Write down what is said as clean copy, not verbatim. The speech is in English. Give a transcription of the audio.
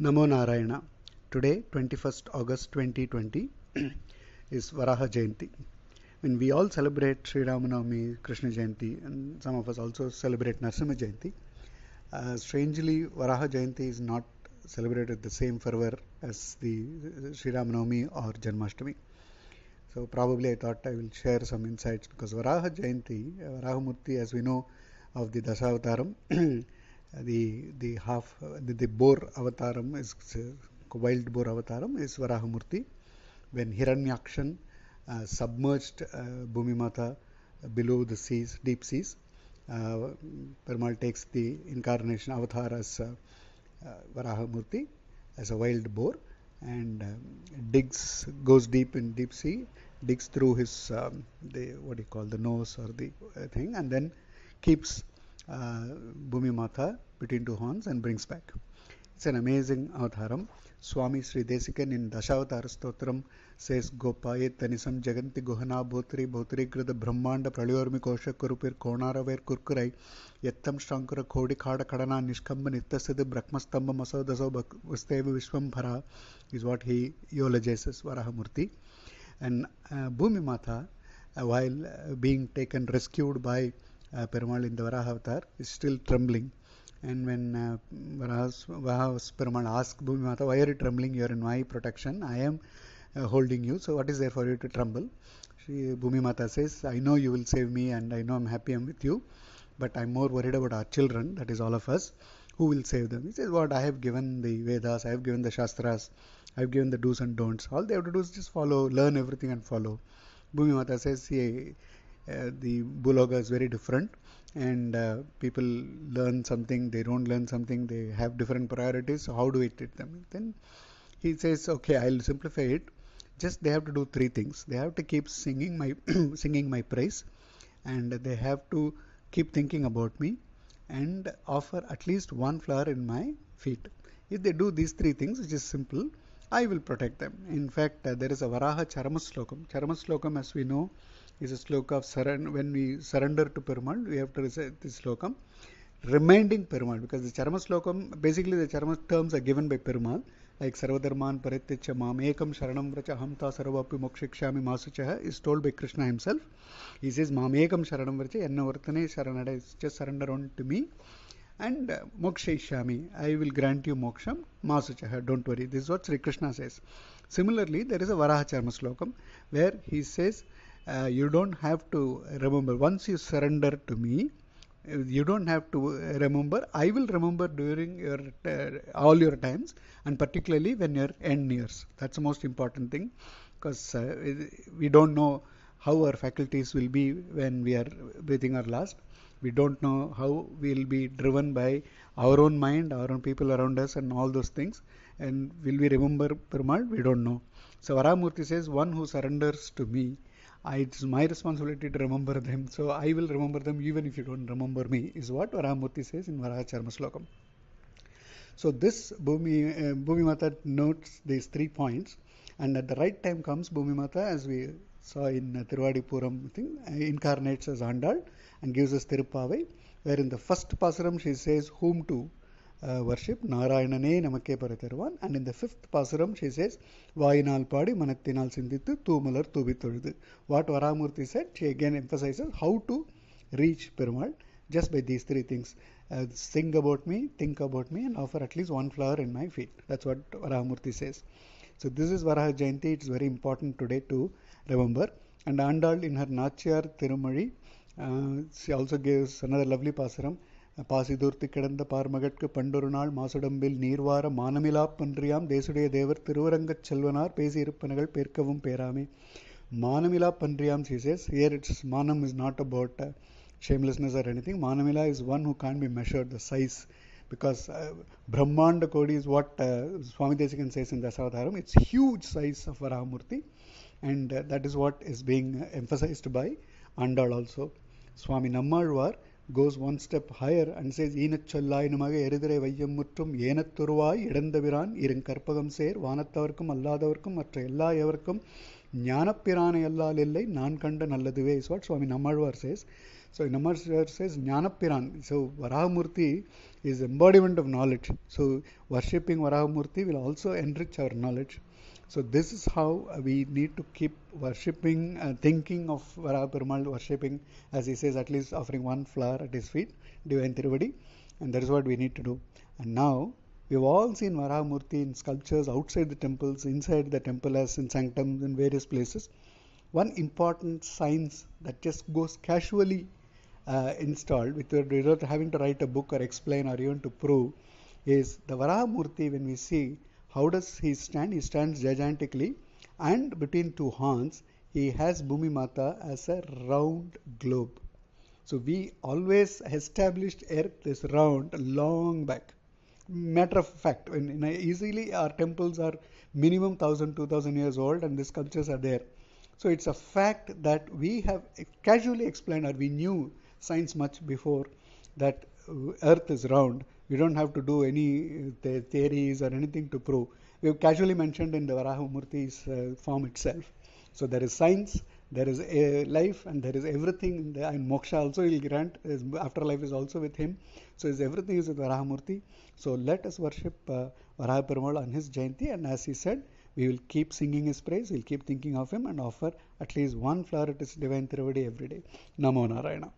Namo Narayana. Today, 21st August 2020, is Varaha Jayanthi. When we all celebrate Sri Ramanavami, Krishna Jayanti, and some of us also celebrate Narasimha Jayanti, strangely, Varaha Jayanti is not celebrated the same fervor as the Sri Ramanavami or Janmashtami. So probably I thought I will share some insights because Varaha Jayanti, Varaha Murti, as we know of the Dasavataram, the boar avataram is wild boar avataram is Varaha Murti. When Hiranyakshan submerged Bhumi Mata below the seas, deep seas, Perumal takes the incarnation avatar as Varaha Murti as a wild boar and goes deep in deep sea, digs through his the nose or the thing, and then keeps Bhumi Mata between two horns and brings back. It's an amazing avataram. Swami Sri Desikan in Dashavatara Stotram says Gopaye Tanisam Jaganti Gohana Bhotri Bhotri Grada Brahmanda Pralyormi Kosha Kurupir Konara Ver Kurkurai Yettam Shankara Kodi Kada Kadana Nishkamba Nittasidi Brahmastamba Masadaso Vastevi Vishwam Bhara is what he eulogizes Varahamurti. And Bhumi Mata, while being rescued by Perumal in the Varaha avatar, is still trembling. And when Varaha's Perumal asks Bhumi Mata, why are you trembling? You are in my protection. I am holding you. So what is there for you to tremble? Bhumi Mata says, I know you will save me and I know I'm happy I'm with you. But I'm more worried about our children, that is all of us. Who will save them? He says, what? I have given the Vedas, I have given the Shastras, I have given the do's and don'ts. All they have to do is just follow, learn everything and follow. Bhumi Mata says, the Buloga is very different and people learn something, they don't learn something, they have different priorities, so how do we treat them? Then he says, okay, I'll simplify it. Just they have to do three things. They have to keep singing my singing my praise, and they have to keep thinking about me and offer at least one flower in my feet. If they do these three things, which is simple, I will protect them. In fact, there is a Varaha Charamaslokam. Charamaslokam, as we know, is a sloka of when we surrender to Perumal, we have to recite this slokam, reminding Perumal, because the Charama slokam, basically the Charama terms are given by Perumal, like Sarvadharman Parityacha Mam Ekam Sharanam Vracha Hamta Sarvapi Mokshikshami Masuchaha is told by Krishna himself. He says, Mam Ekam Sharanam Vracha Enna Vartane Sharanada, just surrender on to me and Mokshishami, I will grant you moksham, Masuchaha, don't worry. This is what Sri Krishna says. Similarly, there is a Varaha Charma slokam where he says, you don't have to remember. Once you surrender to me, you don't have to remember. I will remember during your all your times, and particularly when your end nears. That's the most important thing, because we don't know how our faculties will be when we are breathing our last. We don't know how we will be driven by our own mind, our own people around us, and all those things. And will we remember Perumal? We don't know. So Varahamurti says, one who surrenders to me, it's my responsibility to remember them, so I will remember them even if you don't remember me, is what Varahamurti says in Varaha Charma Slokam. So this Bhumi Mata notes these 3 points, and at the right time comes Bhumi Mata, as we saw in Tiruvadipuram thing, incarnates as Andal and gives us Tirupavai, where in the first Pasuram she says whom to worship, Narayanane Namake Paratharvan, and in the 5th Pasuram she says Vayinal Padi Manathinal Sindithu Tumalar Tubitoldu. What Varahamurti said, she again emphasizes how to reach Perumal just by these 3 things. Sing about me, think about me, and offer at least one flower in my feet. That's what Varahamurti says. So this is Varaha Jayanti. It's very important today to remember. And Andal in her Nachiyar Tirumazhi, she also gives another lovely Pasuram. பாசிதூர்த்தி கிடந்த பார்மகட்கு பண்டொரு நாள் மாசுடம்பில் நீர்வார மானமிலா பன்றியாம் தேசுடைய தேவர் திருவரங்கச் செல்வனார் பேசி இருப்பனகள் பேர்க்கவும் பேராமே. Manamila Pandriyam, she says. Here it's Manam is not about shamelessness or anything. Manamila is one who can't be measured, the size. Because Brahmanda Kodi is what Swami Desikan says in Dasavataram. It's huge size of Varahamurti. And that is what is being emphasized by Andal also. Swami Nammalvar goes one step higher and says, Eenachallai namaga eridare vayyamuttum yenatturuvai idandaviran irankarpagam ser vaanattavarkum alladavarkum matra ella yavarkum ஞானப்பிரானை அல்லால் இல்லை நான் கண்ட நல்லதுவே is what Swami Nammalvar says. So Namar says Jnanapiran. So Varahamurti is embodiment of knowledge. So worshipping Varahamurti will also enrich our knowledge. So this is how we need to keep worshipping, thinking of Varaha Perumal, worshipping, as he says, at least offering one flower at his feet, Divine Tiruvadi, and that is what we need to do. And now we've all seen Varahamurti in sculptures outside the temples, inside the temple as in sanctums in various places. One important science that just goes casually installed without having to write a book or explain or even to prove is the Varahamurti. When we see how does he stand, he stands gigantically, and between two horns he has Bhumi Mata as a round globe. So we always established earth is round long back. Matter of fact, easily our temples are minimum 1000-2000 years old and the sculptures are there. So it's a fact that we have casually explained, or we knew science much before, that earth is round. We don't have to do any theories or anything to prove. We have casually mentioned in the Varahamurti's form itself. So there is science, there is a life, and there is everything in the, and moksha also will grant. Afterlife is also with him. So everything is with Varahamurti. So let us worship Varaha Perumal on his Jayanti, and as he said, we will keep singing his praise, we'll keep thinking of him and offer at least one flower at his divine Tiruvadi every day. Namo Narayana.